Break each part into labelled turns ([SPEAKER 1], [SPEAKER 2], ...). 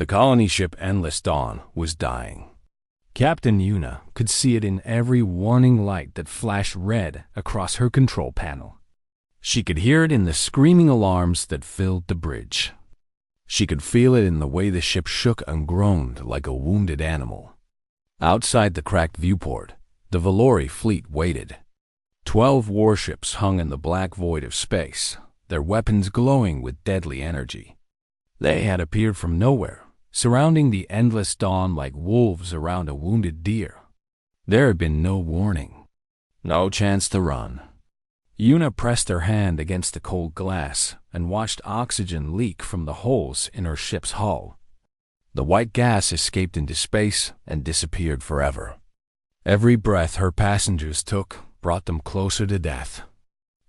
[SPEAKER 1] The colony ship Endless Dawn was dying. Captain Yuna could see it in every warning light that flashed red across her control panel. She could hear it in the screaming alarms that filled the bridge. She could feel it in the way the ship shook and groaned like a wounded animal. Outside the cracked viewport, the Valori fleet waited. 12 warships hung in the black void of space, their weapons glowing with deadly energy. They had appeared from nowhere, surrounding the Endless Dawn like wolves around a wounded deer. There had been no warning, no chance to run. Yuna pressed her hand against the cold glass and watched oxygen leak from the holes in her ship's hull. The white gas escaped into space and disappeared forever. Every breath her passengers took brought them closer to death.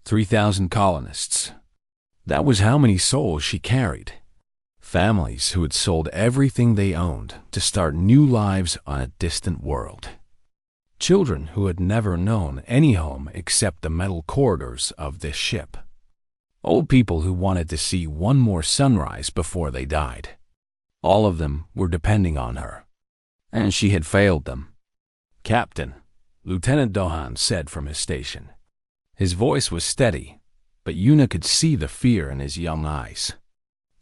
[SPEAKER 1] 3,000 colonists. That was how many souls she carried. Families who had sold everything they owned to start new lives on a distant world. Children who had never known any home except the metal corridors of this ship. Old people who wanted to see one more sunrise before they died. All of them were depending on her. And she had failed them. "Captain," Lieutenant Dohan said from his station. His voice was steady, but Yuna could see the fear in his young eyes.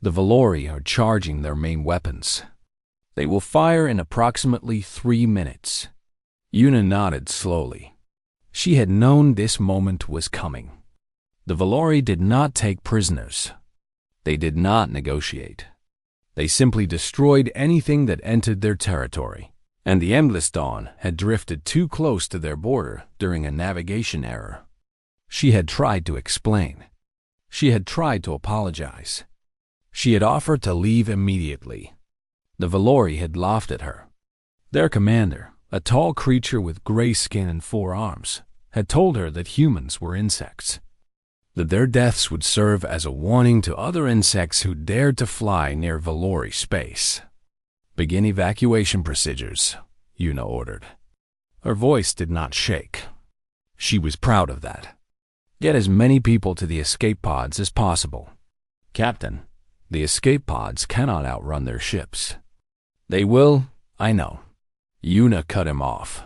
[SPEAKER 1] "The Valori are charging their main weapons. They will fire in approximately 3 minutes." Yuna nodded slowly. She had known this moment was coming. The Valori did not take prisoners. They did not negotiate. They simply destroyed anything that entered their territory, and the Endless Dawn had drifted too close to their border during a navigation error. She had tried to explain. She had tried to apologize. She had offered to leave immediately. The Valori had laughed at her. Their commander, a tall creature with gray skin and 4 arms, had told her that humans were insects, that their deaths would serve as a warning to other insects who dared to fly near Valori space. "Begin evacuation procedures," Yuna ordered. Her voice did not shake. She was proud of that. "Get as many people to the escape pods as possible." "Captain, the escape pods cannot outrun their ships." "They will, I know." Yuna cut him off.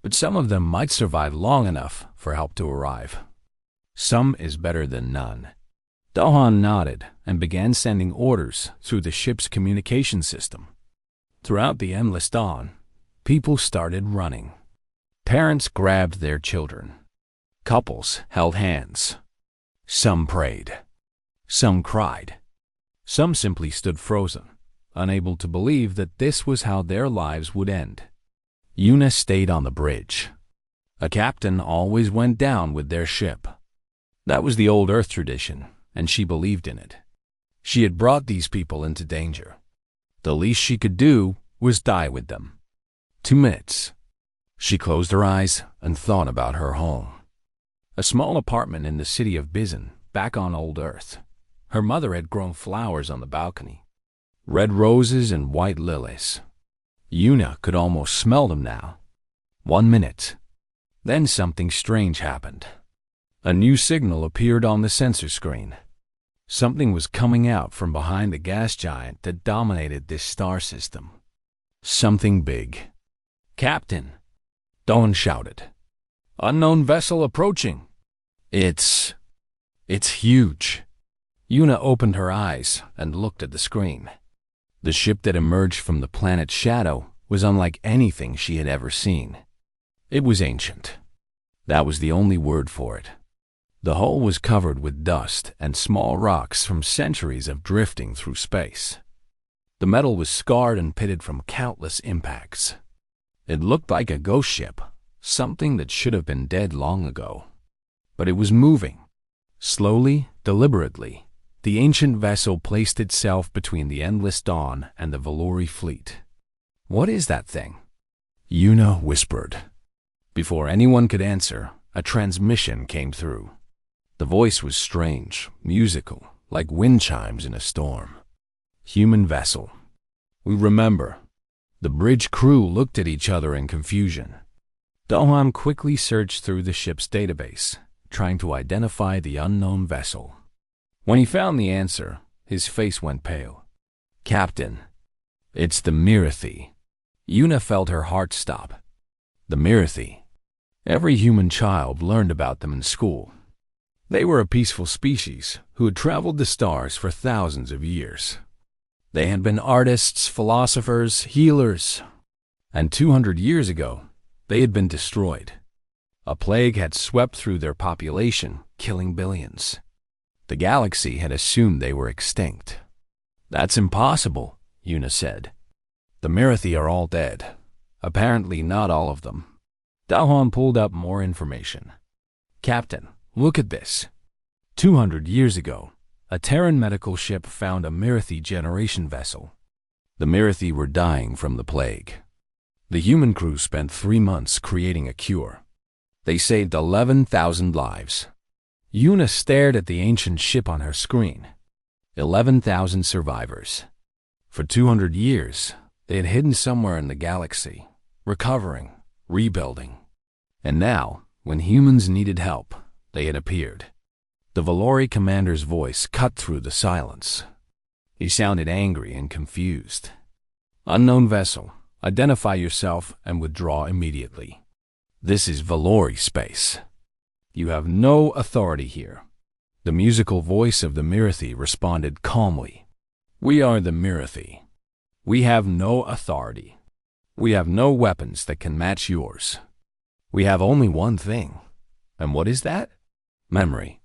[SPEAKER 1] "But some of them might survive long enough for help to arrive. Some is better than none." Dohan nodded and began sending orders through the ship's communication system. Throughout the Endless Dawn, people started running. Parents grabbed their children. Couples held hands. Some prayed. Some cried. Some simply stood frozen, unable to believe that this was how their lives would end. Yuna stayed on the bridge. A captain always went down with their ship. That was the old Earth tradition, and she believed in it. She had brought these people into danger. The least she could do was die with them. 2 minutes. She closed her eyes and thought about her home. A small apartment in the city of Bizin, back on old Earth. Her mother had grown flowers on the balcony. Red roses and white lilies. Yuna could almost smell them now. 1 minute. Then something strange happened. A new signal appeared on the sensor screen. Something was coming out from behind the gas giant that dominated this star system. Something big. "Captain!" Dawn shouted. "Unknown vessel approaching." It's huge." Yuna opened her eyes and looked at the screen. The ship that emerged from the planet's shadow was unlike anything she had ever seen. It was ancient. That was the only word for it. The hull was covered with dust and small rocks from centuries of drifting through space. The metal was scarred and pitted from countless impacts. It looked like a ghost ship, something that should have been dead long ago. But it was moving. Slowly, deliberately, the ancient vessel placed itself between the Endless Dawn and the Valori fleet. "What is that thing?" Yuna whispered. Before anyone could answer, a transmission came through. The voice was strange, musical, like wind chimes in a storm. "Human vessel. We remember." The bridge crew looked at each other in confusion. Dohan quickly searched through the ship's database, trying to identify the unknown vessel. When he found the answer, his face went pale. "Captain, It's the Mirathi. Una felt her heart stop. The Mirathi. Every human child learned about them in school. They were a peaceful species who had traveled the stars for thousands of years. They had been artists, philosophers, healers, and 200 years ago, they had been destroyed. A plague had swept through their population, killing billions. The galaxy had assumed they were extinct. That's impossible, Una said. The Mirathi are all dead. Apparently not all of them. Dahan pulled up more information. Captain, look at this. 200 years ago, a Terran medical ship found a Mirathi generation vessel. The Mirathi were dying from the plague. The human crew spent 3 months creating a cure. They saved 11,000 lives. Una stared at the ancient ship on her screen. 11,000 survivors. For 200 years, they had hidden somewhere in the galaxy, recovering, rebuilding. And now, when humans needed help, they had appeared. The Valori commander's voice cut through the silence. He sounded angry and confused. Unknown vessel, identify yourself and withdraw immediately. This is Valori space. You have no authority here. The musical voice of the Mirathi responded calmly. We are the Mirathi. We have no authority. We have no weapons that can match yours. We have only one thing. And what is that? Memory.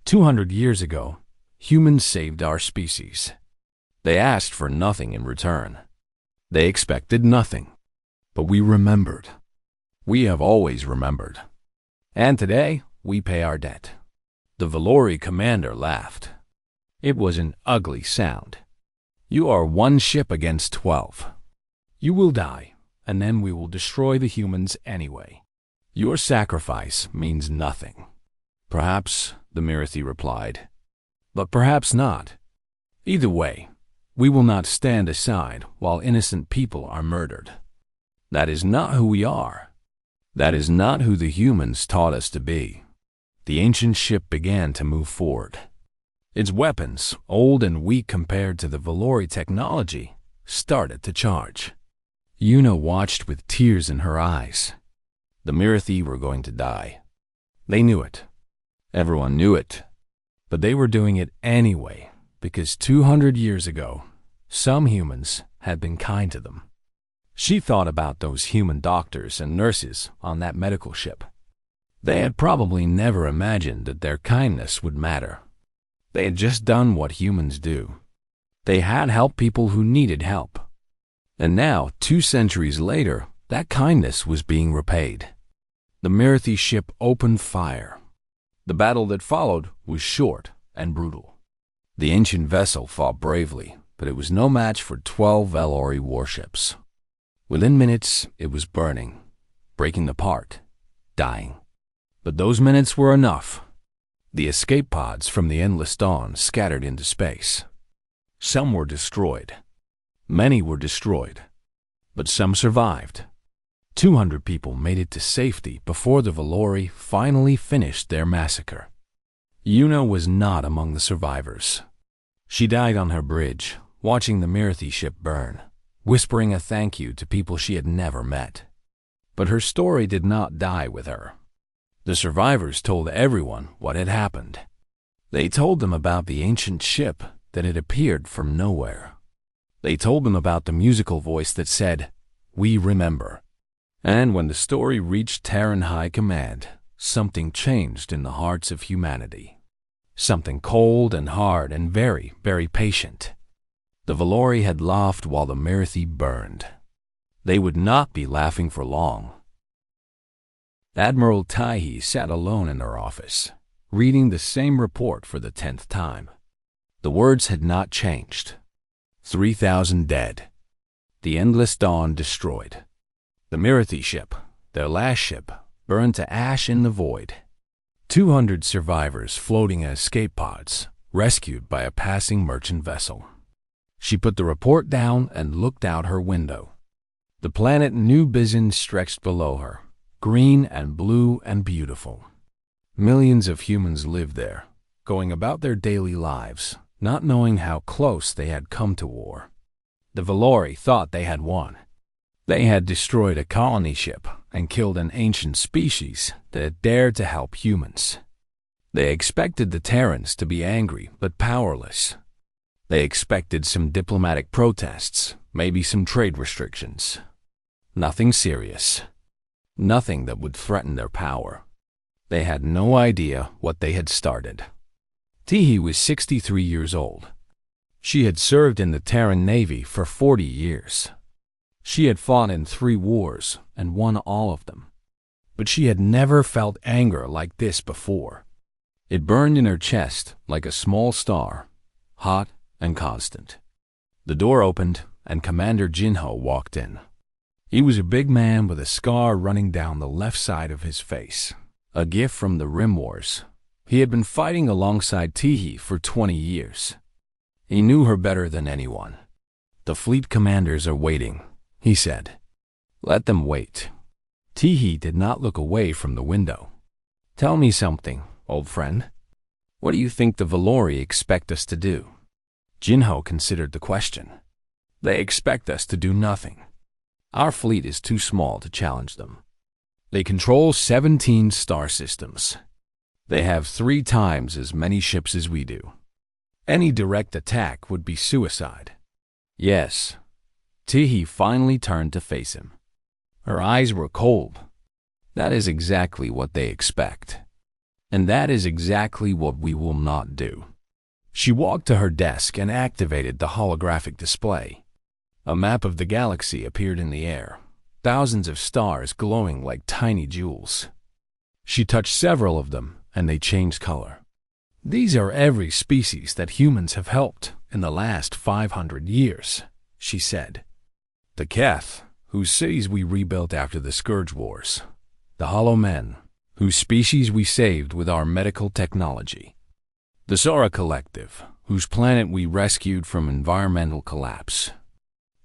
[SPEAKER 1] 200 years ago, humans saved our species. They asked for nothing in return. They expected nothing. But we remembered. We have always remembered. And today, we pay our debt. The Valori commander laughed. It was an ugly sound. You are 1 ship against 12. You will die, and then we will destroy the humans anyway. Your sacrifice means nothing. Perhaps, the Mirathi replied. But perhaps not. Either way, we will not stand aside while innocent people are murdered. That is not who we are. That is not who the humans taught us to be. The ancient ship began to move forward. Its weapons, old and weak compared to the Valori technology, started to charge. Una watched with tears in her eyes. The Mirathi were going to die. They knew it. Everyone knew it. But they were doing it anyway, because 200 years ago, some humans had been kind to them. She thought about those human doctors and nurses on that medical ship. They had probably never imagined that their kindness would matter. They had just done what humans do. They had helped people who needed help. And now, 2 centuries later, that kindness was being repaid. The Mirathi ship opened fire. The battle that followed was short and brutal. The ancient vessel fought bravely, but it was no match for 12 Valori warships. Within minutes, it was burning, breaking apart, dying. But those minutes were enough. The escape pods from the endless dawn scattered into space. Some were destroyed. Many were destroyed. But some survived. 200 people made it to safety before the Valori finally finished their massacre. Una was not among the survivors. She died on her bridge, watching the Mirathi ship burn, whispering a thank you to people she had never met. But her story did not die with her. The survivors told everyone what had happened. They told them about the ancient ship that had appeared from nowhere. They told them about the musical voice that said, "We remember." And when the story reached Terran High Command, something changed in the hearts of humanity. Something cold and hard and very, very patient. The Valori had laughed while the Mirathi burned. They would not be laughing for long. Admiral Taihi sat alone in her office, reading the same report for the 10th time. The words had not changed. 3,000 dead. The endless dawn destroyed. The Mirathi ship, their last ship, burned to ash in the void. 200 survivors floating in escape pods, rescued by a passing merchant vessel. She put the report down and looked out her window. The planet New Bizin stretched below her, green and blue and beautiful. Millions of humans lived there, going about their daily lives, not knowing how close they had come to war. The Valori thought they had won. They had destroyed a colony ship and killed an ancient species that dared to help humans. They expected the Terrans to be angry but powerless. They expected some diplomatic protests, maybe some trade restrictions. Nothing serious. Nothing that would threaten their power. They had no idea what they had started. Tihi was 63 years old. She had served in the Terran Navy for 40 years. She had fought in 3 wars and won all of them. But she had never felt anger like this before. It burned in her chest like a small star, hot and constant. The door opened and Commander Jinho walked in. He was a big man with a scar running down the left side of his face, a gift from the Rim Wars. He had been fighting alongside Tihi for 20 years. He knew her better than anyone. "The fleet commanders are waiting," he said. "Let them wait." Tihi did not look away from the window. "Tell me something, old friend. What do you think the Valori expect us to do?" Jinho considered the question. "They expect us to do nothing. Our fleet is too small to challenge them. They control 17 star systems. They have 3 times as many ships as we do. Any direct attack would be suicide." "Yes." Tihi finally turned to face him. Her eyes were cold. "That is exactly what they expect. And that is exactly what we will not do." She walked to her desk and activated the holographic display. A map of the galaxy appeared in the air, thousands of stars glowing like tiny jewels. She touched several of them, and they changed color. "These are every species that humans have helped in the last 500 years, she said. "The Keth, whose cities we rebuilt after the Scourge Wars. The Hollow Men, whose species we saved with our medical technology. The Sora Collective, whose planet we rescued from environmental collapse.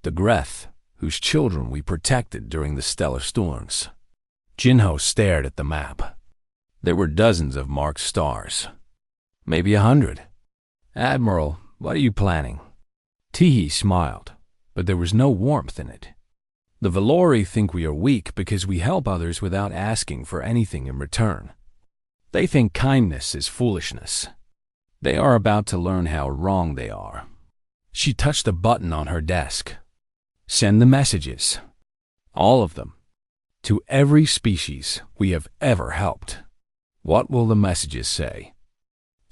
[SPEAKER 1] The Greth, whose children we protected during the stellar storms." Jinho stared at the map. There were dozens of marked stars. Maybe 100. "Admiral, what are you planning?" Tihi smiled, but there was no warmth in it. "The Valori think we are weak because we help others without asking for anything in return. They think kindness is foolishness. They are about to learn how wrong they are." She touched a button on her desk. "Send the messages. All of them. To every species we have ever helped." "What will the messages say?"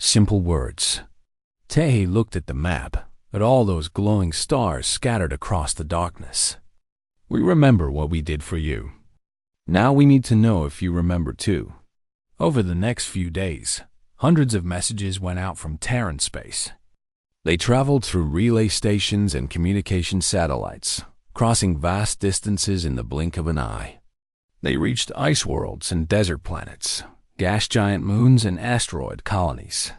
[SPEAKER 1] "Simple words." Tehi looked at the map, at all those glowing stars scattered across the darkness. "We remember what we did for you. Now we need to know if you remember too." Over the next few days, hundreds of messages went out from Terran space. They traveled through relay stations and communication satellites, crossing vast distances in the blink of an eye. They reached ice worlds and desert planets, gas giant moons and asteroid colonies.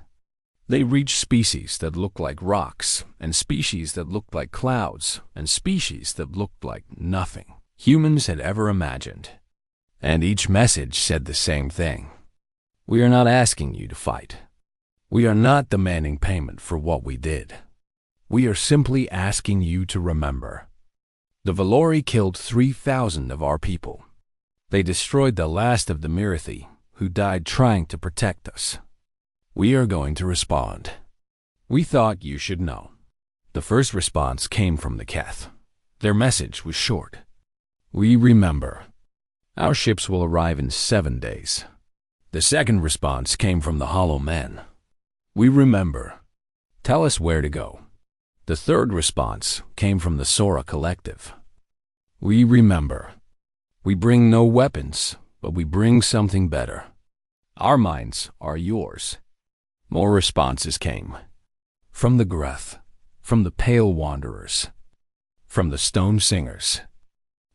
[SPEAKER 1] They reached species that looked like rocks, and species that looked like clouds, and species that looked like nothing humans had ever imagined. And each message said the same thing. "We are not asking you to fight. We are not demanding payment for what we did. We are simply asking you to remember. The Valori killed 3,000 of our people. They destroyed the last of the Mirithi, who died trying to protect us. We are going to respond. We thought you should know." The first response came from the Keth. Their message was short. "We remember. Our ships will arrive in 7 days." The second response came from the Hollow Men. "We remember. Tell us where to go." The third response came from the Sora Collective. "We remember. We bring no weapons, but we bring something better. Our minds are yours." More responses came. From the Greth, from the Pale Wanderers, from the Stone Singers,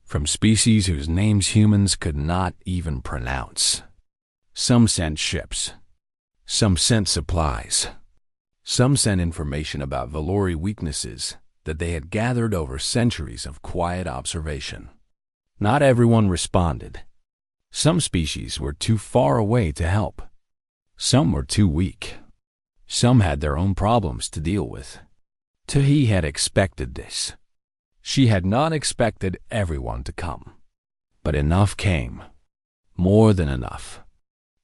[SPEAKER 1] from species whose names humans could not even pronounce. Some sent ships. Some sent supplies. Some sent information about Valori weaknesses that they had gathered over centuries of quiet observation. Not everyone responded. Some species were too far away to help. Some were too weak. Some had their own problems to deal with. Tihi had expected this. She had not expected everyone to come. But enough came. More than enough.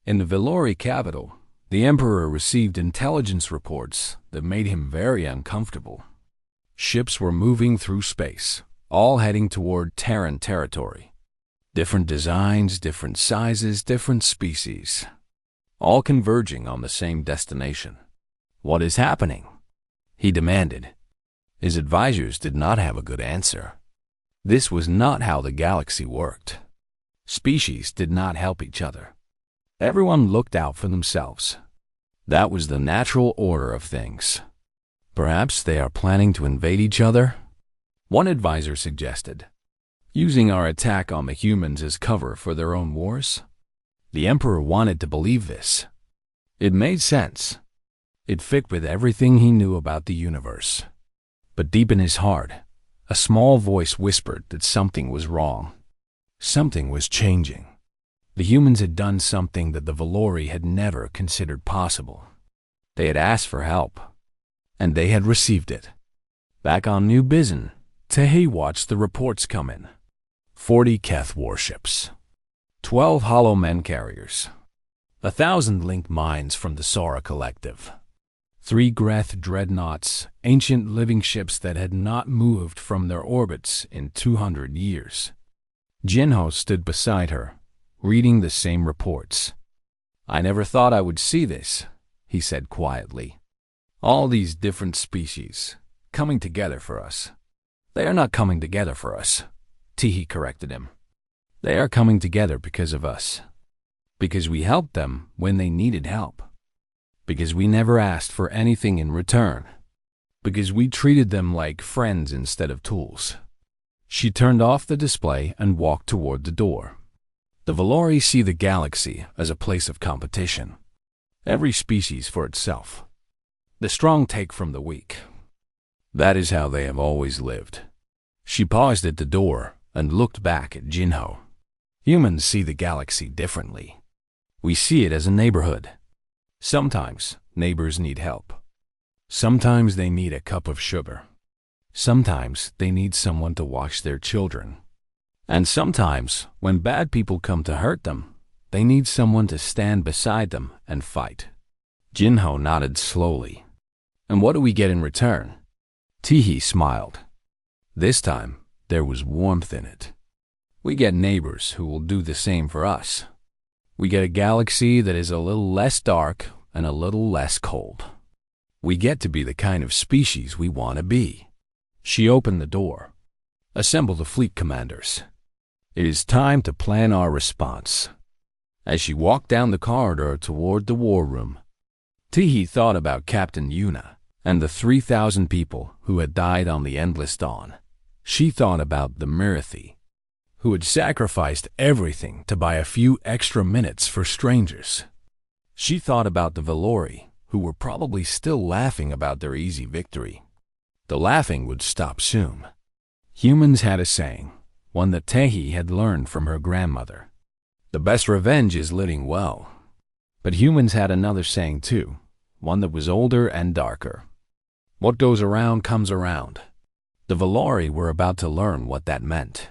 [SPEAKER 1] In the Vellori capital, the Emperor received intelligence reports that made him very uncomfortable. Ships were moving through space, all heading toward Terran territory. Different designs, different sizes, different species, all converging on the same destination. "What is happening?" he demanded. His advisors did not have a good answer. This was not how the galaxy worked. Species did not help each other. Everyone looked out for themselves. That was the natural order of things. "Perhaps they are planning to invade each other?" one advisor suggested, "using our attack on the humans as cover for their own wars." The Emperor wanted to believe this. It made sense. It fit with everything he knew about the universe. But deep in his heart, a small voice whispered that something was wrong. Something was changing. The humans had done something that the Vellori had never considered possible. They had asked for help, and they had received it. Back on New Bizin, Tehi watched the reports come in. 40 Keth warships, 12 hollow men carriers, 1,000 linked mines from the Sora Collective, 3 Greth dreadnoughts, ancient living ships that had not moved from their orbits in 200 years. Jinho stood beside her, reading the same reports. "I never thought I would see this," he said quietly. "All these different species coming together for us." "They are not coming together for us," Tehi corrected him. "They are coming together because of us. Because we helped them when they needed help. Because we never asked for anything in return. Because we treated them like friends instead of tools." She turned off the display and walked toward the door. The Vellori see the galaxy as a place of competition. Every species for itself. The strong take from the weak. That is how they have always lived. She paused at the door and looked back at Jinho. Humans see the galaxy differently. We see it as a neighborhood. Sometimes neighbors need help. Sometimes they need a cup of sugar. Sometimes they need someone to watch their children. And sometimes, when bad people come to hurt them, they need someone to stand beside them and fight. Jinho nodded slowly. "And what do we get in return?" Tehi smiled. This time, there was warmth in it. "We get neighbors who will do the same for us. We get a galaxy that is a little less dark and a little less cold. We get to be the kind of species we want to be." She opened the door. "Assemble the fleet commanders. It is time to plan our response." As she walked down the corridor toward the war room, Tehi thought about Captain Yuna and the 3,000 people who had died on the Endless Dawn. She thought about the Mirithi, who had sacrificed everything to buy a few extra minutes for strangers. She thought about the Vellori, who were probably still laughing about their easy victory. The laughing would stop soon. Humans had a saying, one that Tehi had learned from her grandmother. "The best revenge is living well." But humans had another saying too, one that was older and darker. "What goes around comes around." The Vellori were about to learn what that meant.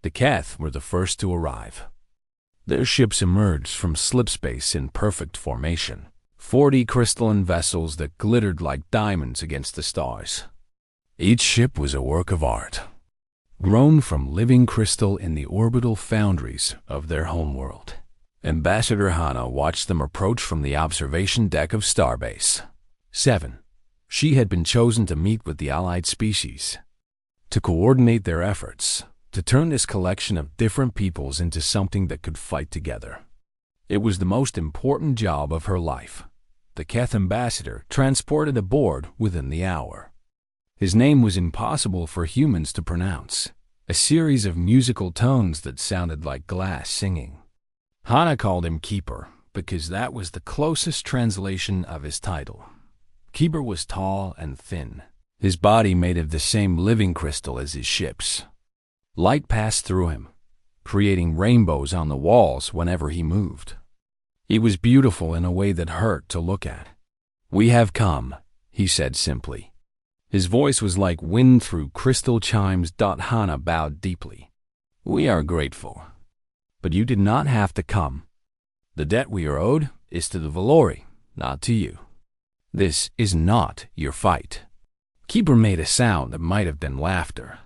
[SPEAKER 1] The Keth were the first to arrive. Their ships emerged from slipspace in perfect formation, 40 crystalline vessels that glittered like diamonds against the stars. Each ship was a work of art, grown from living crystal in the orbital foundries of their homeworld. Ambassador Hana watched them approach from the observation deck of Starbase 7. She had been chosen to meet with the allied species, to coordinate their efforts, to turn this collection of different peoples into something that could fight together. It was the most important job of her life. The Keth ambassador transported aboard within the hour. His name was impossible for humans to pronounce, a series of musical tones that sounded like glass singing. Hana called him Keeper because that was the closest translation of his title. Keeper was tall and thin, his body made of the same living crystal as his ships. Light passed through him, creating rainbows on the walls whenever he moved. He was beautiful in a way that hurt to look at. "We have come," he said simply. His voice was like wind through crystal chimes. Hana bowed deeply. We are grateful, but you did not have to come. The debt we are owed is to the Valori, not to you. This is not your fight. Keeper made a sound that might have been laughter.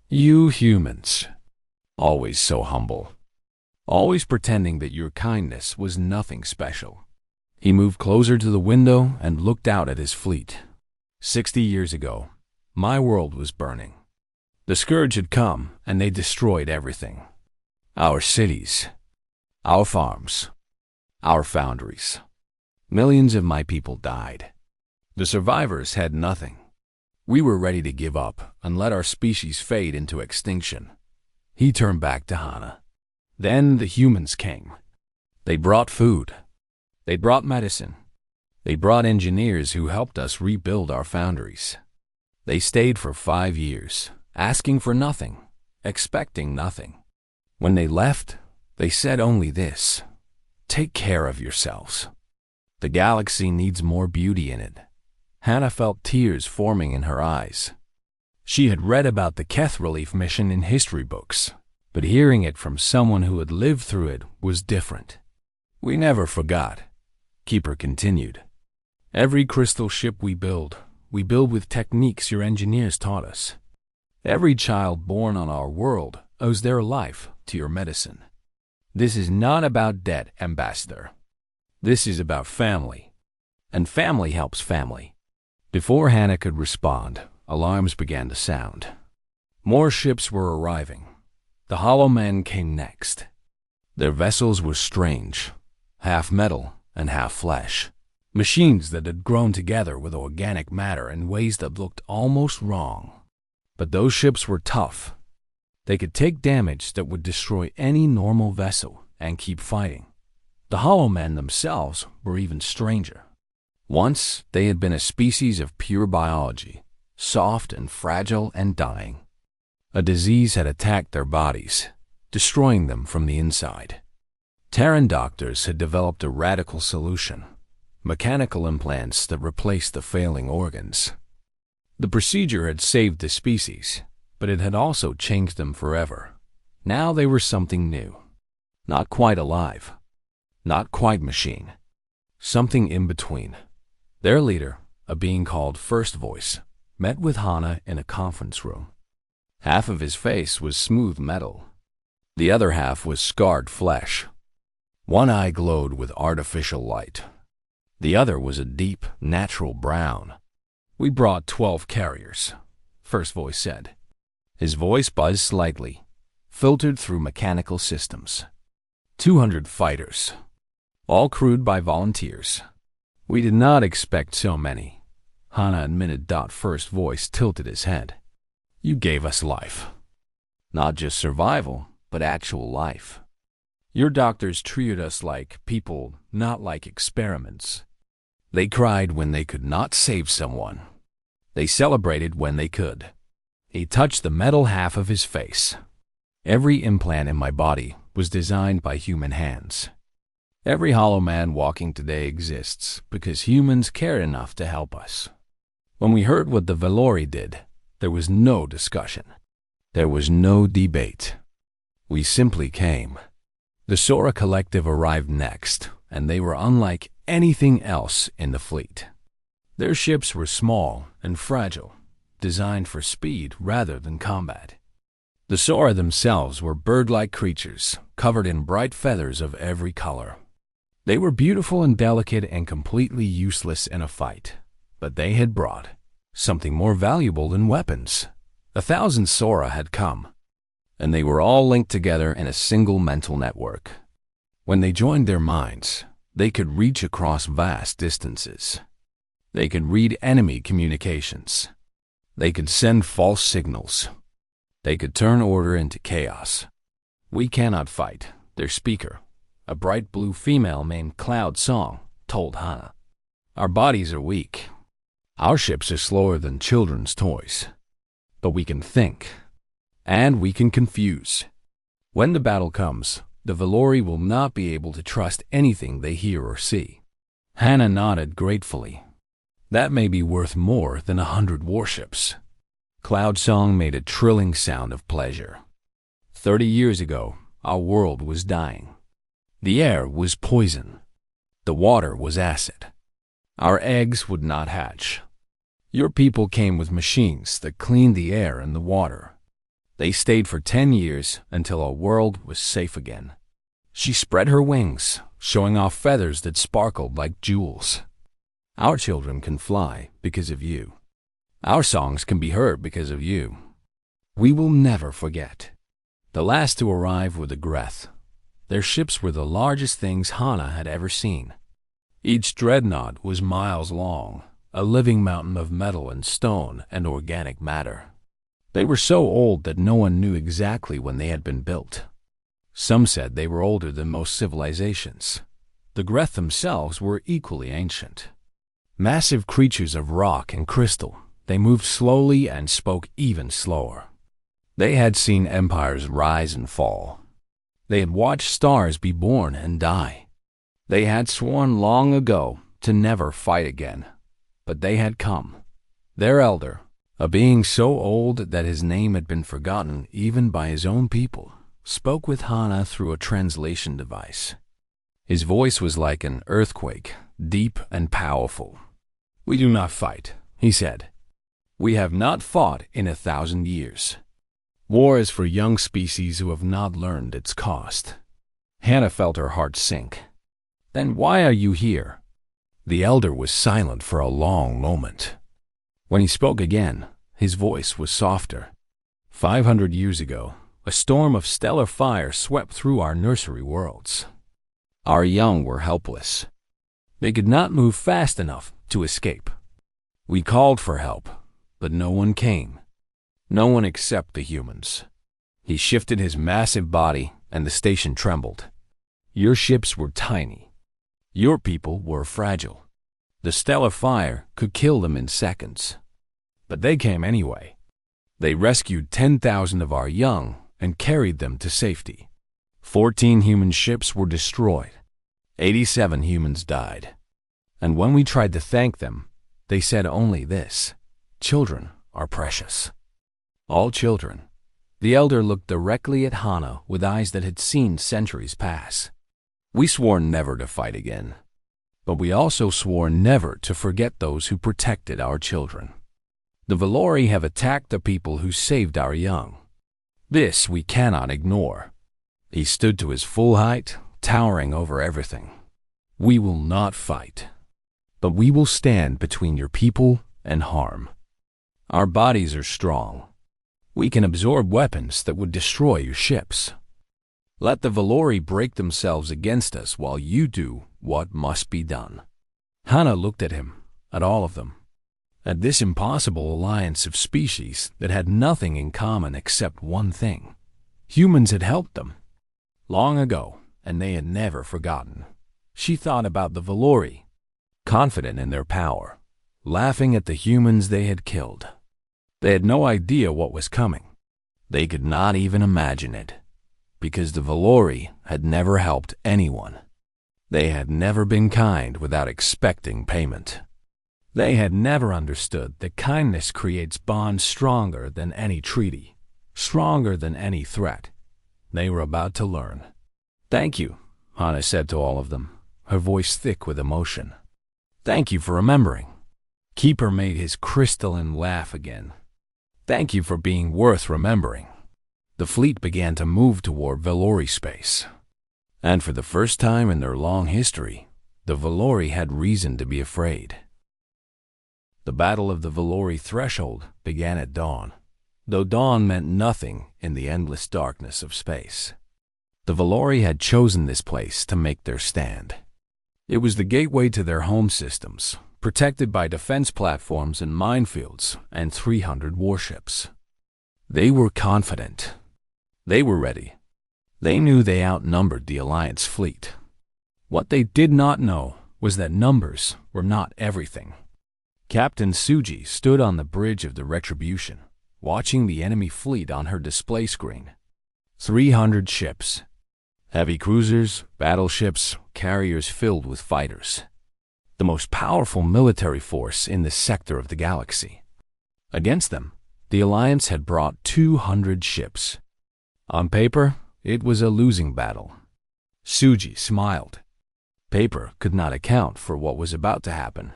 [SPEAKER 1] You humans, always so humble, always pretending that your kindness was nothing special. He moved closer to the window and looked out at his fleet. 60 years ago, my world was burning. The scourge had come, and they destroyed everything. Our cities, our farms, our foundries. Millions of my people died. The survivors had nothing. We were ready to give up and let our species fade into extinction. He turned back to Hana. Then the humans came. They brought food. They brought medicine. They brought engineers who helped us rebuild our foundries. They stayed for 5 years, asking for nothing, expecting nothing. When they left, they said only this: take care of yourselves. The galaxy needs more beauty in it. Hana felt tears forming in her eyes. She had read about the Keth relief mission in history books, but hearing it from someone who had lived through it was different. We never forgot, Keeper continued. Every crystal ship we build with techniques your engineers taught us. Every child born on our world owes their life to your medicine. This is not about debt, Ambassador. This is about family, and family helps family. Before Hana could respond, alarms began to sound. More ships were arriving. The Hollow Men came next. Their vessels were strange, half metal and half flesh. Machines that had grown together with organic matter in ways that looked almost wrong. But those ships were tough. They could take damage that would destroy any normal vessel and keep fighting. The Hollow Men themselves were even stranger. Once, they had been a species of pure biology, soft and fragile and dying. A disease had attacked their bodies, destroying them from the inside. Terran doctors had developed a radical solution: mechanical implants that replaced the failing organs. The procedure had saved the species, but it had also changed them forever. Now they were something new. Not quite alive. Not quite machine. Something in between. Their leader, a being called First Voice, met with Hana in a conference room. Half of his face was smooth metal. The other half was scarred flesh. One eye glowed with artificial light. The other was a deep, natural brown. We brought 12 carriers, First Voice said. His voice buzzed slightly, filtered through mechanical systems. 200 fighters, all crewed by volunteers. We did not expect so many, Hana admitted. First Voice tilted his head. You gave us life. Not just survival, but actual life. Your doctors treated us like people, not like experiments. They cried when they could not save someone. They celebrated when they could. He touched the metal half of his face. Every implant in my body was designed by human hands. Every Hollow Man walking today exists because humans cared enough to help us. When we heard what the Valori did, there was no discussion. There was no debate. We simply came. The Sora Collective arrived next, and they were unlike anything else in the fleet. Their ships were small and fragile, designed for speed rather than combat. The Sora themselves were bird-like creatures, covered in bright feathers of every color. They were beautiful and delicate and completely useless in a fight, but they had brought something more valuable than weapons. 1,000 Sora had come, and they were all linked together in a single mental network. When they joined their minds, they could reach across vast distances. They could read enemy communications. They could send false signals. They could turn order into chaos. We cannot fight, their speaker, a bright blue female named Cloud Song, told Hana. Our bodies are weak. Our ships are slower than children's toys. But we can think. And we can confuse. When the battle comes, the Valori will not be able to trust anything they hear or see. Hana nodded gratefully. That may be worth more than 100 warships. Cloud Song made a trilling sound of pleasure. 30 years ago, our world was dying. The air was poison. The water was acid. Our eggs would not hatch. Your people came with machines that cleaned the air and the water. They stayed for 10 years until our world was safe again. She spread her wings, showing off feathers that sparkled like jewels. Our children can fly because of you. Our songs can be heard because of you. We will never forget. The last to arrive were the Greth. Their ships were the largest things Hana had ever seen. Each dreadnought was miles long, a living mountain of metal and stone and organic matter. They were so old that no one knew exactly when they had been built. Some said they were older than most civilizations. The Greth themselves were equally ancient. Massive creatures of rock and crystal, they moved slowly and spoke even slower. They had seen empires rise and fall. They had watched stars be born and die. They had sworn long ago to never fight again, but they had come. Their elder, a being so old that his name had been forgotten even by his own people, spoke with Hana through a translation device. His voice was like an earthquake, deep and powerful. "We do not fight," he said. "We have not fought in 1,000 years. War is for young species who have not learned its cost." Hana felt her heart sink. "Then why are you here?" The elder was silent for a long moment. When he spoke again, his voice was softer. 500 years ago, a storm of stellar fire swept through our nursery worlds. Our young were helpless. They could not move fast enough to escape. We called for help, but no one came. No one except the humans. He shifted his massive body, and the station trembled. Your ships were tiny. Your people were fragile. The stellar fire could kill them in seconds. But they came anyway. They rescued 10,000 of our young and carried them to safety. 14 human ships were destroyed. 87 humans died. And when we tried to thank them, they said only this: "Children are precious." All children. The elder looked directly at Hana with eyes that had seen centuries pass. We swore never to fight again. But we also swore never to forget those who protected our children. The Valori have attacked the people who saved our young. This we cannot ignore. He stood to his full height, towering over everything. We will not fight, but we will stand between your people and harm. Our bodies are strong. We can absorb weapons that would destroy your ships. Let the Valori break themselves against us while you do what must be done. Hana looked at him, at all of them, at this impossible alliance of species that had nothing in common except one thing. Humans had helped them long ago, and they had never forgotten. She thought about the Valori, confident in their power, laughing at the humans they had killed. They had no idea what was coming. They could not even imagine it, because the Valori had never helped anyone. They had never been kind without expecting payment. They had never understood that kindness creates bonds stronger than any treaty, stronger than any threat. They were about to learn. "Thank you," Hana said to all of them, her voice thick with emotion. "Thank you for remembering." Keeper made his crystalline laugh again. "Thank you for being worth remembering." The fleet began to move toward Valori space. And for the first time in their long history, the Valori had reason to be afraid. The Battle of the Valori Threshold began at dawn, though dawn meant nothing in the endless darkness of space. The Valori had chosen this place to make their stand. It was the gateway to their home systems, protected by defense platforms and minefields and 300 warships. They were confident. They were ready. They knew they outnumbered the Alliance fleet. What they did not know was that numbers were not everything. Captain Suji stood on the bridge of the Retribution, watching the enemy fleet on her display screen. 300 ships. Heavy cruisers, battleships, carriers filled with fighters. the most powerful military force in this sector of the galaxy. Against them, the Alliance had brought 200 ships. On paper, it was a losing battle. Suji smiled. Paper could not account for what was about to happen.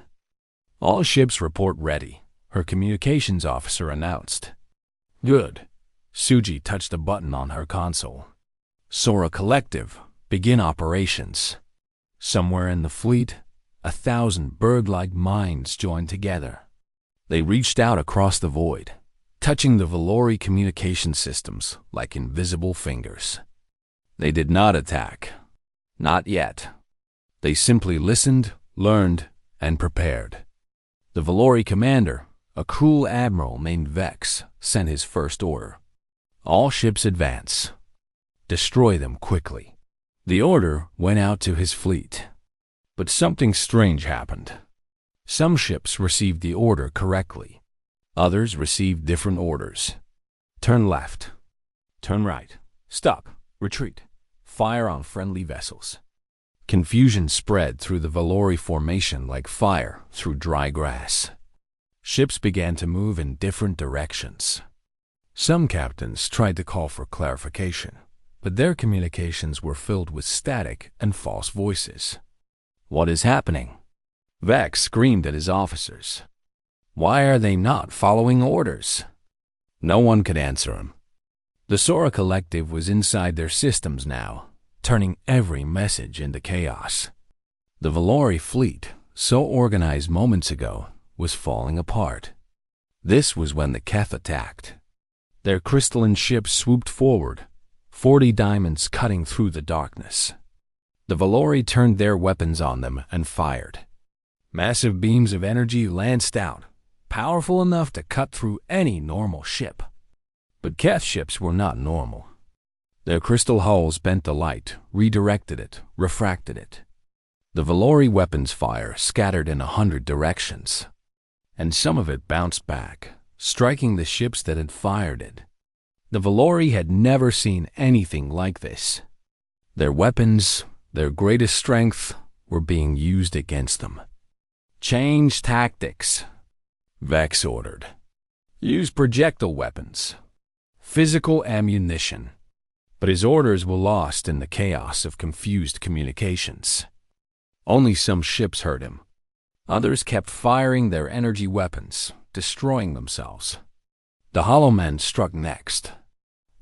[SPEAKER 1] "All ships report ready," her communications officer announced. "Good." Suji touched a button on her console. "Sora Collective, begin operations." Somewhere in the fleet, 1,000 bird-like minds joined together. They reached out across the void, touching the Valori communication systems like invisible fingers. They did not attack. Not yet. They simply listened, learned, and prepared. The Valori commander, a cruel admiral named Vex, sent his first order. "All ships advance. Destroy them quickly." The order went out to his fleet. But something strange happened. Some ships received the order correctly. Others received different orders. "Turn left. Turn right. Stop. Retreat. Fire on friendly vessels." Confusion spread through the Valori formation like fire through dry grass. Ships began to move in different directions. Some captains tried to call for clarification, but their communications were filled with static and false voices. "What is happening?" Vex screamed at his officers. "Why are they not following orders?" No one could answer him. The Sora Collective was inside their systems now, turning every message into chaos. The Valori fleet, so organized moments ago, was falling apart. This was when the Keth attacked. Their crystalline ships swooped forward, 40 diamonds cutting through the darkness. The Valori turned their weapons on them and fired. Massive beams of energy lanced out, powerful enough to cut through any normal ship. But Keth ships were not normal. Their crystal hulls bent the light, redirected it, refracted it. The Valori weapons fire scattered in 100 directions, and some of it bounced back, striking the ships that had fired it. The Valori had never seen anything like this. Their weapons, their greatest strength, were being used against them. "Change tactics," Vex ordered. "Use projectile weapons. Physical ammunition." But his orders were lost in the chaos of confused communications. Only some ships heard him. Others kept firing their energy weapons, destroying themselves. The Hollow Men struck next.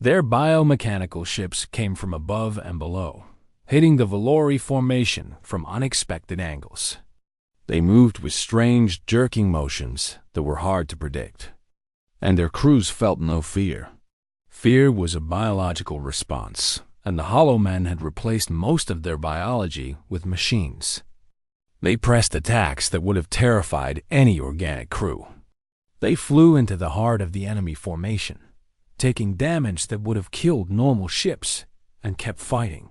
[SPEAKER 1] Their biomechanical ships came from above and below, hitting the Valori formation from unexpected angles. They moved with strange, jerking motions that were hard to predict, and their crews felt no fear. Fear was a biological response, and the Hollow Men had replaced most of their biology with machines. They pressed attacks that would have terrified any organic crew. They flew into the heart of the enemy formation, taking damage that would have killed normal ships, and kept fighting.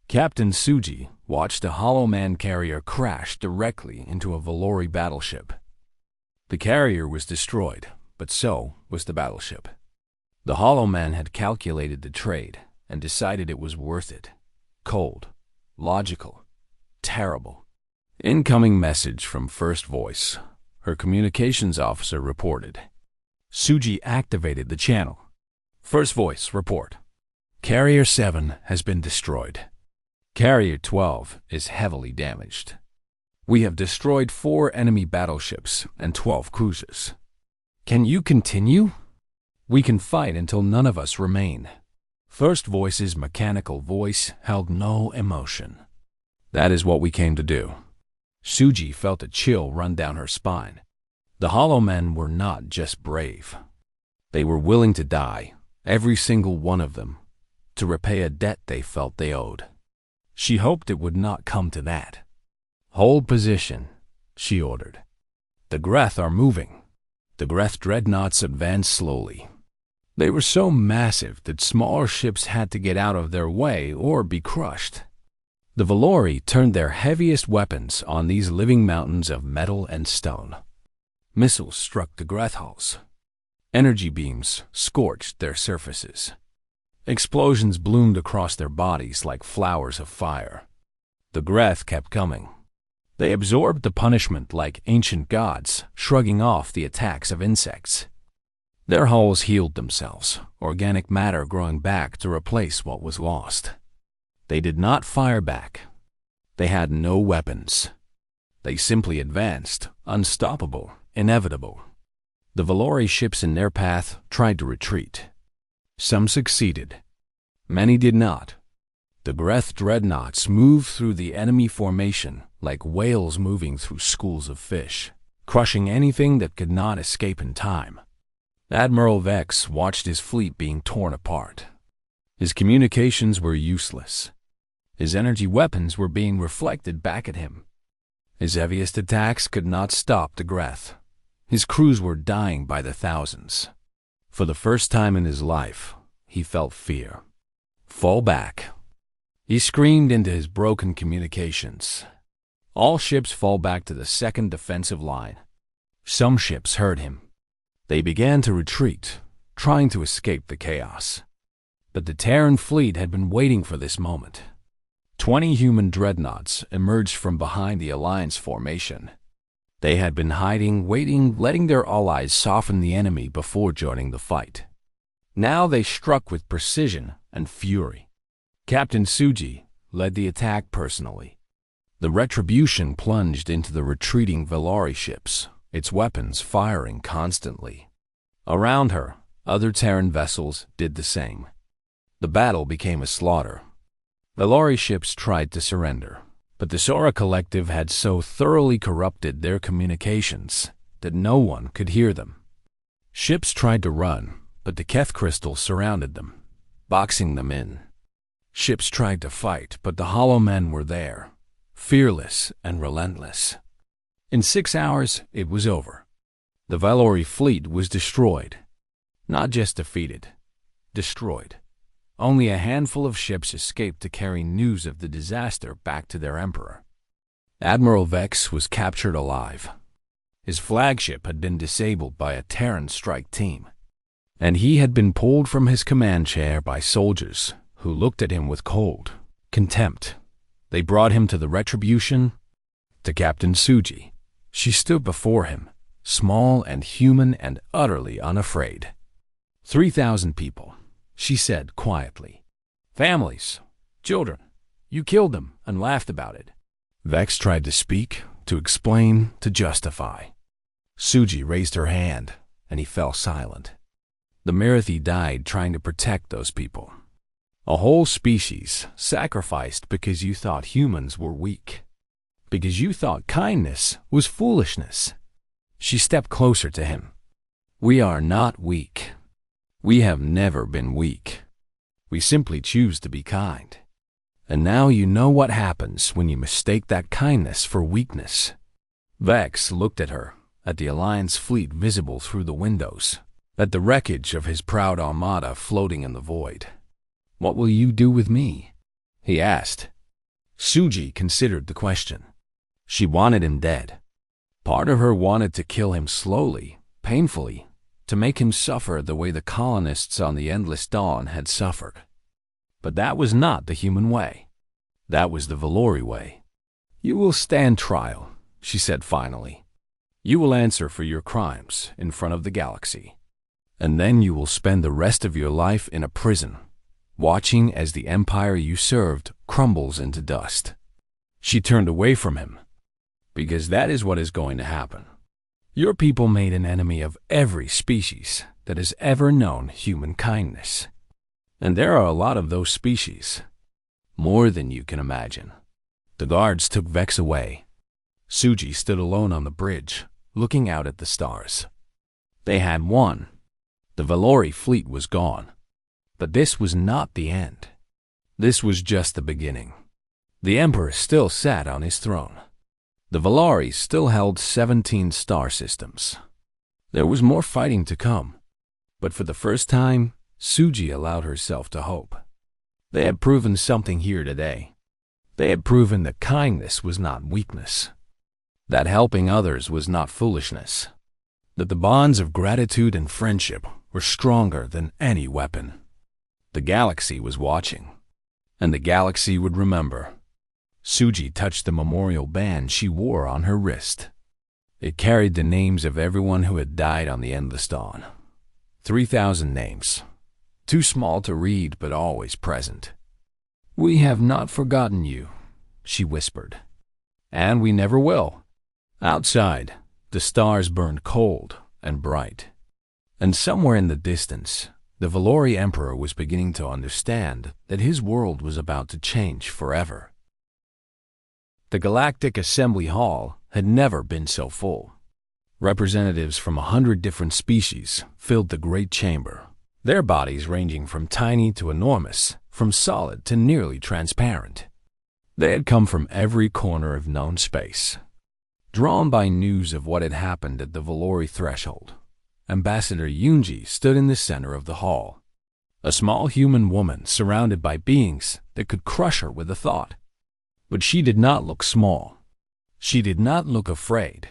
[SPEAKER 1] Captain Suji watched a Hollow Man carrier crash directly into a Valori battleship. The carrier was destroyed, but so was the battleship. The Hollow Man had calculated the trade and decided it was worth it. Cold, logical, terrible. Incoming message from First Voice, her communications officer reported. Suji activated the channel. First Voice, report. Carrier 7 has been destroyed. Carrier 12 is heavily damaged. We have destroyed 4 enemy battleships and 12 cruisers. Can you continue? We can fight until none of us remain. First Voice's mechanical voice held no emotion. That is what we came to do. Suji felt a chill run down her spine. The Hollow Men were not just brave. They were willing to die, every single one of them, to repay a debt they felt they owed. She hoped it would not come to that. Hold position, she ordered. The Greth are moving. The Greth dreadnoughts advanced slowly. They were so massive that smaller ships had to get out of their way or be crushed. The Valori turned their heaviest weapons on these living mountains of metal and stone. Missiles struck the Greth hulls. Energy beams scorched their surfaces. Explosions bloomed across their bodies like flowers of fire. The Greth kept coming. They absorbed the punishment like ancient gods, shrugging off the attacks of insects. Their hulls healed themselves, organic matter growing back to replace what was lost. They did not fire back. They had no weapons. They simply advanced, unstoppable, inevitable. The Valori ships in their path tried to retreat. Some succeeded. Many did not. The Greth dreadnoughts moved through the enemy formation like whales moving through schools of fish, crushing anything that could not escape in time. Admiral Vex watched his fleet being torn apart. His communications were useless. His energy weapons were being reflected back at him. His heaviest attacks could not stop the Greth. His crews were dying by the thousands. For the first time in his life, he felt fear. Fall back. He screamed into his broken communications. All ships fall back to the second defensive line. Some ships heard him. They began to retreat, trying to escape the chaos. But the Terran fleet had been waiting for this moment. 20 human dreadnoughts emerged from behind the Alliance formation. They had been hiding, waiting, letting their allies soften the enemy before joining the fight. Now they struck with precision and fury. Captain Suji led the attack personally. The Retribution plunged into the retreating Valori ships, its weapons firing constantly. Around her, other Terran vessels did the same. The battle became a slaughter. Valori ships tried to surrender, but the Sora Collective had so thoroughly corrupted their communications that no one could hear them. Ships tried to run, but the Keth crystals surrounded them, boxing them in. Ships tried to fight, but the Hollow Men were there, fearless and relentless. In 6 hours, it was over. The Valori fleet was destroyed. Not just defeated, destroyed. Only a handful of ships escaped to carry news of the disaster back to their emperor. Admiral Vex was captured alive. His flagship had been disabled by a Terran strike team, and he had been pulled from his command chair by soldiers who looked at him with cold contempt. They brought him to the Retribution, to Captain Suji. She stood before him, small and human and utterly unafraid. 3,000 people, she said quietly. Families, children. You killed them and laughed about it. Vex tried to speak, to explain, to justify. Suji raised her hand, and he fell silent. The Marathi died trying to protect those people. A whole species sacrificed because you thought humans were weak. Because you thought kindness was foolishness. She stepped closer to him. We are not weak. We have never been weak. We simply choose to be kind. And now you know what happens when you mistake that kindness for weakness. Vex looked at her, at the Alliance fleet visible through the windows, at the wreckage of his proud armada floating in the void. What will you do with me? He asked. Suji considered the question. She wanted him dead. Part of her wanted to kill him slowly, painfully, to make him suffer the way the colonists on the Endless Dawn had suffered. But that was not the human way. That was the Valori way. You will stand trial, she said finally. You will answer for your crimes in front of the galaxy. And then you will spend the rest of your life in a prison, watching as the empire you served crumbles into dust. She turned away from him, because that is what is going to happen. Your people made an enemy of every species that has ever known human kindness. And there are a lot of those species, more than you can imagine. The guards took Vex away. Suji stood alone on the bridge, looking out at the stars. They had won. The Valori fleet was gone. But this was not the end. This was just the beginning. The Emperor still sat on his throne. The Valori still held 17 star systems. There was more fighting to come. But for the first time, Suji allowed herself to hope. They had proven something here today. They had proven that kindness was not weakness. That helping others was not foolishness. That the bonds of gratitude and friendship were stronger than any weapon. The galaxy was watching, and the galaxy would remember. Suji touched the memorial band she wore on her wrist. It carried the names of everyone who had died on the Endless Dawn. 3,000 names. Too small to read, but always present. "We have not forgotten you," she whispered. "And we never will." Outside, the stars burned cold and bright. And somewhere in the distance, the Valori Emperor was beginning to understand that his world was about to change forever. The Galactic Assembly Hall had never been so full. Representatives from 100 different species filled the great chamber, their bodies ranging from tiny to enormous, from solid to nearly transparent. They had come from every corner of known space. Drawn by news of what had happened at the Valori threshold, Ambassador Yunji stood in the center of the hall, a small human woman surrounded by beings that could crush her with a thought. But she did not look small. She did not look afraid.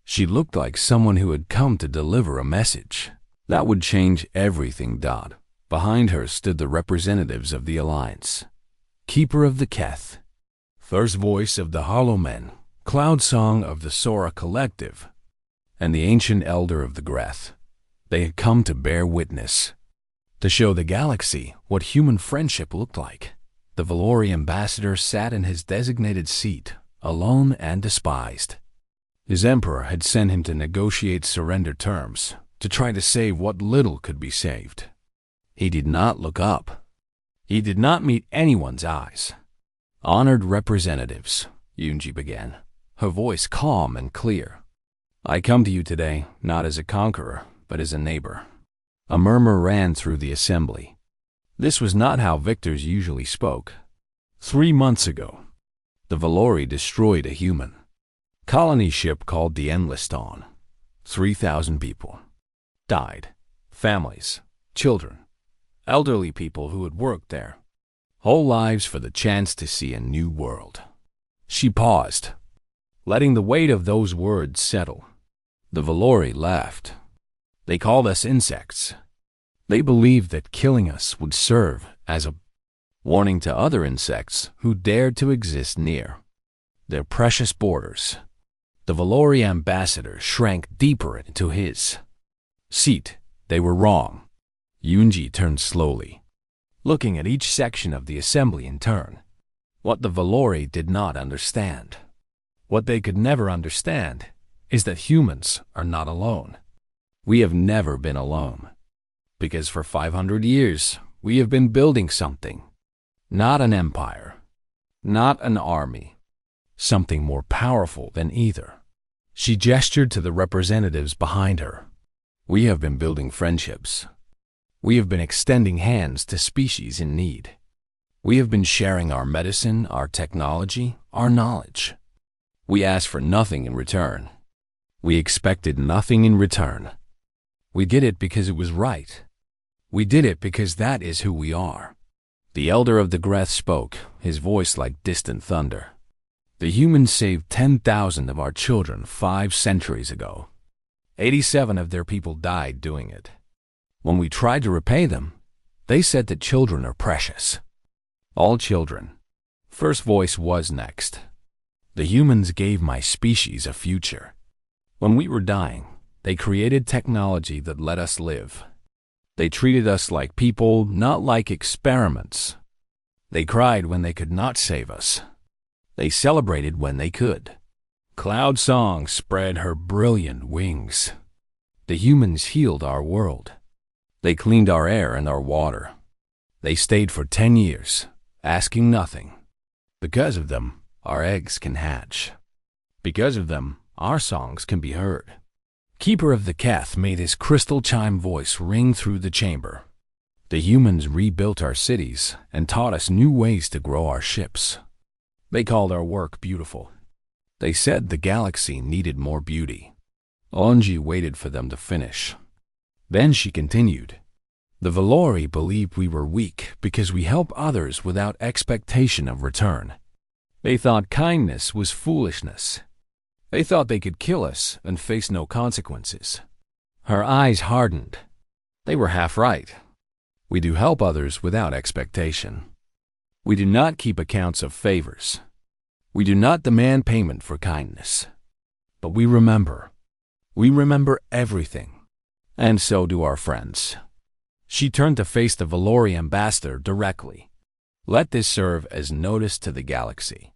[SPEAKER 1] She looked like someone who had come to deliver a message that would change everything. Behind her stood the representatives of the Alliance, Keeper of the Keth, First Voice of the Hollow Men, Cloud Song of the Sora Collective, and the Ancient Elder of the Greth. They had come to bear witness, to show the galaxy what human friendship looked like. The Valori ambassador sat in his designated seat, alone and despised. His emperor had sent him to negotiate surrender terms, to try to save what little could be saved. He did not look up. He did not meet anyone's eyes. "Honored representatives," Yunji began, her voice calm and clear. "I come to you today not as a conqueror, but as a neighbor." A murmur ran through the assembly. This was not how victors usually spoke. 3 months ago, the Valori destroyed a human colony ship called the Endless Dawn. 3,000 people died. Families, children, elderly people who had worked there, whole lives for the chance to see a new world. She paused, letting the weight of those words settle. The Valori laughed. They called us insects. They believed that killing us would serve as a warning to other insects who dared to exist near their precious borders. The Valori ambassador shrank deeper into his seat. They were wrong. Yunji turned slowly, looking at each section of the assembly in turn. What the Valori did not understand, what they could never understand, is that humans are not alone. We have never been alone. Because for 500 years, we have been building something. Not an empire. Not an army. Something more powerful than either. She gestured to the representatives behind her. We have been building friendships. We have been extending hands to species in need. We have been sharing our medicine, our technology, our knowledge. We asked for nothing in return. We expected nothing in return. We did it because it was right. We did it because that is who we are. The Elder of the Greth spoke, his voice like distant thunder. The humans saved 10,000 of our children 5 centuries ago. 87 of their people died doing it. When we tried to repay them, they said that children are precious. All children. First Voice was next. The humans gave my species a future. When we were dying, they created technology that let us live. They treated us like people, not like experiments. They cried when they could not save us. They celebrated when they could. Cloud Song spread her brilliant wings. The humans healed our world. They cleaned our air and our water. They stayed for 10 years, asking nothing. Because of them, our eggs can hatch. Because of them, our songs can be heard. Keeper of the Keth made his crystal chime voice ring through the chamber. The humans rebuilt our cities and taught us new ways to grow our ships. They called our work beautiful. They said the galaxy needed more beauty. Onji waited for them to finish. Then she continued. The Valori believed we were weak because we help others without expectation of return. They thought kindness was foolishness. They thought they could kill us and face no consequences. Her eyes hardened. They were half right. We do help others without expectation. We do not keep accounts of favors. We do not demand payment for kindness, but we remember. We remember everything, and so do our friends. She turned to face the Valori ambassador directly. Let this serve as notice to the galaxy.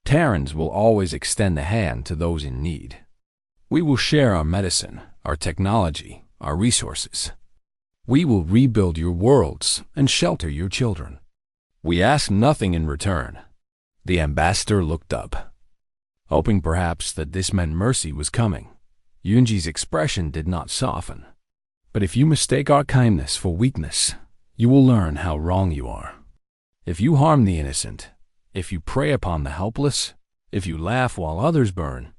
[SPEAKER 1] Terrans will always extend a hand to those in need. We will share our medicine, our technology, our resources. We will rebuild your worlds and shelter your children. We ask nothing in return. The ambassador looked up, hoping perhaps that this meant mercy was coming. Yunji's expression did not soften. But if you mistake our kindness for weakness, you will learn how wrong you are. If you harm the innocent, if you prey upon the helpless, if you laugh while others burn,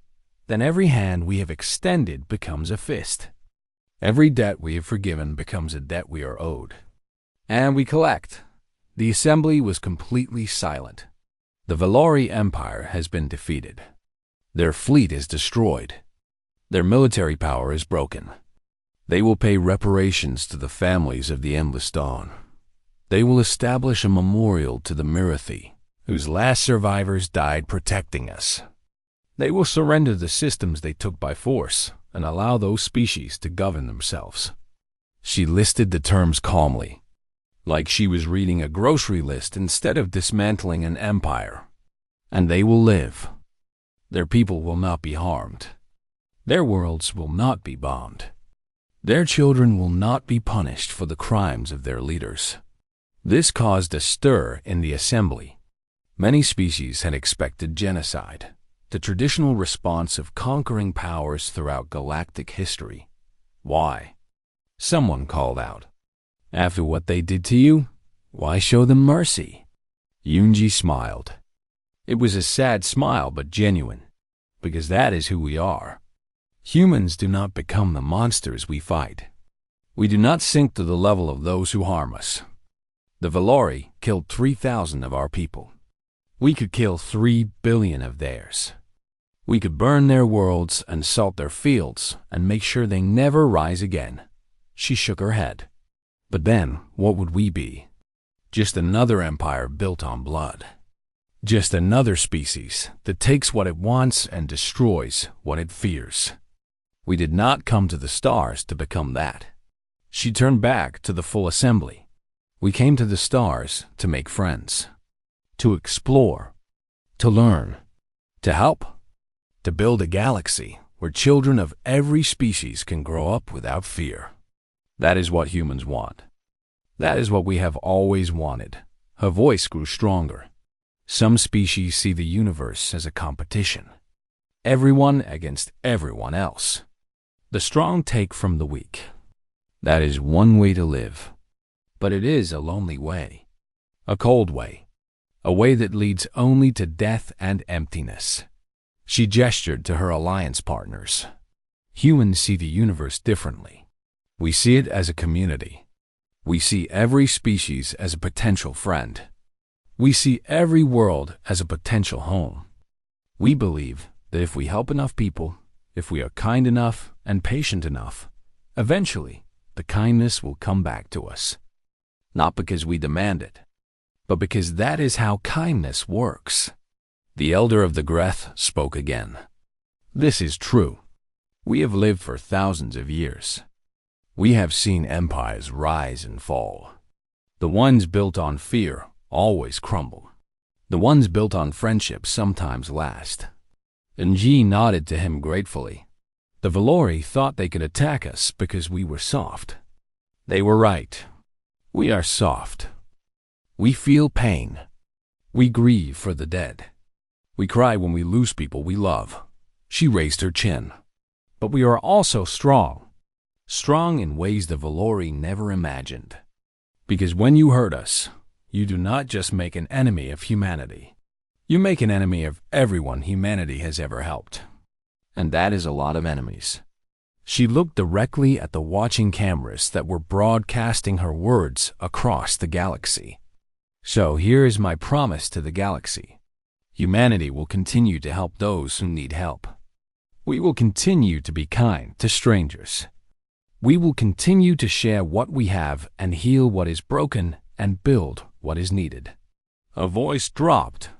[SPEAKER 1] then every hand we have extended becomes a fist. Every debt we have forgiven becomes a debt we are owed. And we collect. The assembly was completely silent. The Valori Empire has been defeated. Their fleet is destroyed. Their military power is broken. They will pay reparations to the families of the Endless Dawn. They will establish a memorial to the Mirathi, whose last survivors died protecting us. They will surrender the systems they took by force and allow those species to govern themselves. She listed the terms calmly, like she was reading a grocery list instead of dismantling an empire. And they will live. Their people will not be harmed. Their worlds will not be bombed. Their children will not be punished for the crimes of their leaders. This caused a stir in the assembly. Many species had expected genocide, the traditional response of conquering powers throughout galactic history. Why? Someone called out. After what they did to you, why show them mercy? Yunji smiled. It was a sad smile but genuine, because that is who we are. Humans do not become the monsters we fight. We do not sink to the level of those who harm us. The Valori killed 3,000 of our people. We could kill 3 billion of theirs. We could burn their worlds and salt their fields and make sure they never rise again. She shook her head. But then, what would we be? Just another empire built on blood. Just another species that takes what it wants and destroys what it fears. We did not come to the stars to become that. She turned back to the full assembly. We came to the stars to make friends, to explore, to learn, to help, to build a galaxy where children of every species can grow up without fear. That is what humans want. That is what we have always wanted. Her voice grew stronger. Some species see the universe as a competition. Everyone against everyone else. The strong take from the weak. That is one way to live. But it is a lonely way. A cold way. A way that leads only to death and emptiness. She gestured to her alliance partners. Humans see the universe differently. We see it as a community. We see every species as a potential friend. We see every world as a potential home. We believe that if we help enough people, if we are kind enough and patient enough, eventually the kindness will come back to us. Not because we demand it, but because that is how kindness works. The elder of the Greth spoke again. This is true. We have lived for thousands of years. We have seen empires rise and fall. The ones built on fear always crumble. The ones built on friendship sometimes last. And Ji nodded to him gratefully. The Valori thought they could attack us because we were soft. They were right. We are soft. We feel pain. We grieve for the dead. We cry when we lose people we love. She raised her chin. But we are also strong. Strong in ways the Valori never imagined. Because when you hurt us, you do not just make an enemy of humanity. You make an enemy of everyone humanity has ever helped. And that is a lot of enemies. She looked directly at the watching cameras that were broadcasting her words across the galaxy. So here is my promise to the galaxy. Humanity will continue to help those who need help. We will continue to be kind to strangers. We will continue to share what we have and heal what is broken and build what is needed. A voice dropped,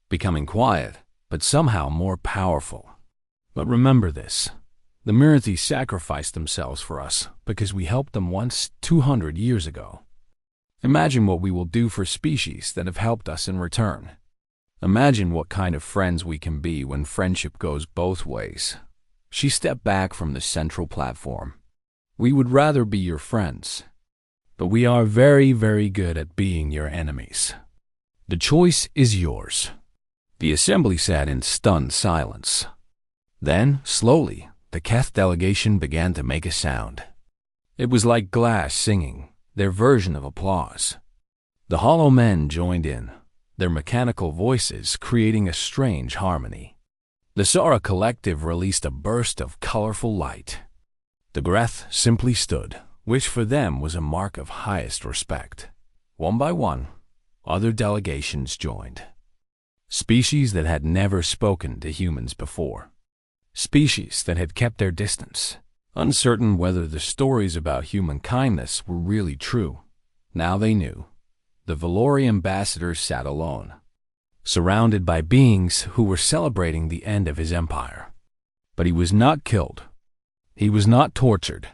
[SPEAKER 1] becoming quiet but somehow more powerful. But remember this. The Mirithi sacrificed themselves for us because we helped them once 200 years ago. Imagine what we will do for species that have helped us in return. Imagine what kind of friends we can be when friendship goes both ways. She stepped back from the central platform. We would rather be your friends, but we are very, very good at being your enemies. The choice is yours. The assembly sat in stunned silence. Then, slowly, the Keth delegation began to make a sound. It was like glass singing, their version of applause. The hollow men joined in, their mechanical voices creating a strange harmony. The Sara collective released a burst of colorful light. The Greth simply stood, which for them was a mark of highest respect. One by one, other delegations joined. Species that had never spoken to humans before. Species that had kept their distance, uncertain whether the stories about human kindness were really true. Now they knew. The Valori ambassador sat alone, surrounded by beings who were celebrating the end of his empire. But he was not killed. He was not tortured.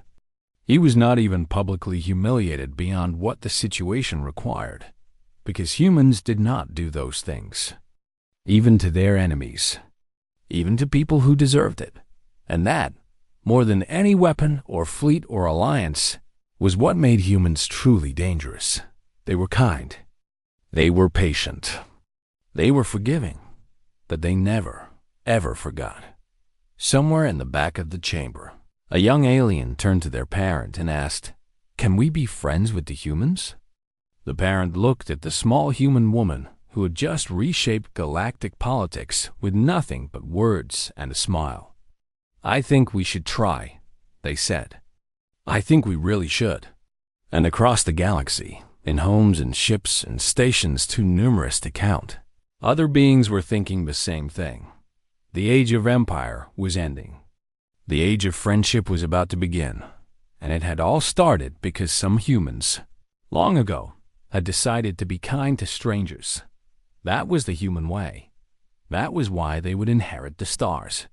[SPEAKER 1] He was not even publicly humiliated beyond what the situation required, because humans did not do those things, even to their enemies, even to people who deserved it. And that, more than any weapon or fleet or alliance, was what made humans truly dangerous. They were kind. They were patient. They were forgiving. But they never, ever forgot. Somewhere in the back of the chamber, a young alien turned to their parent and asked, "Can we be friends with the humans?" The parent looked at the small human woman who had just reshaped galactic politics with nothing but words and a smile. "I think we should try," they said. "I think we really should." And across the galaxy, in homes and ships and stations too numerous to count, other beings were thinking the same thing. The age of empire was ending. The age of friendship was about to begin, and it had all started because some humans, long ago, had decided to be kind to strangers. That was the human way. That was why they would inherit the stars.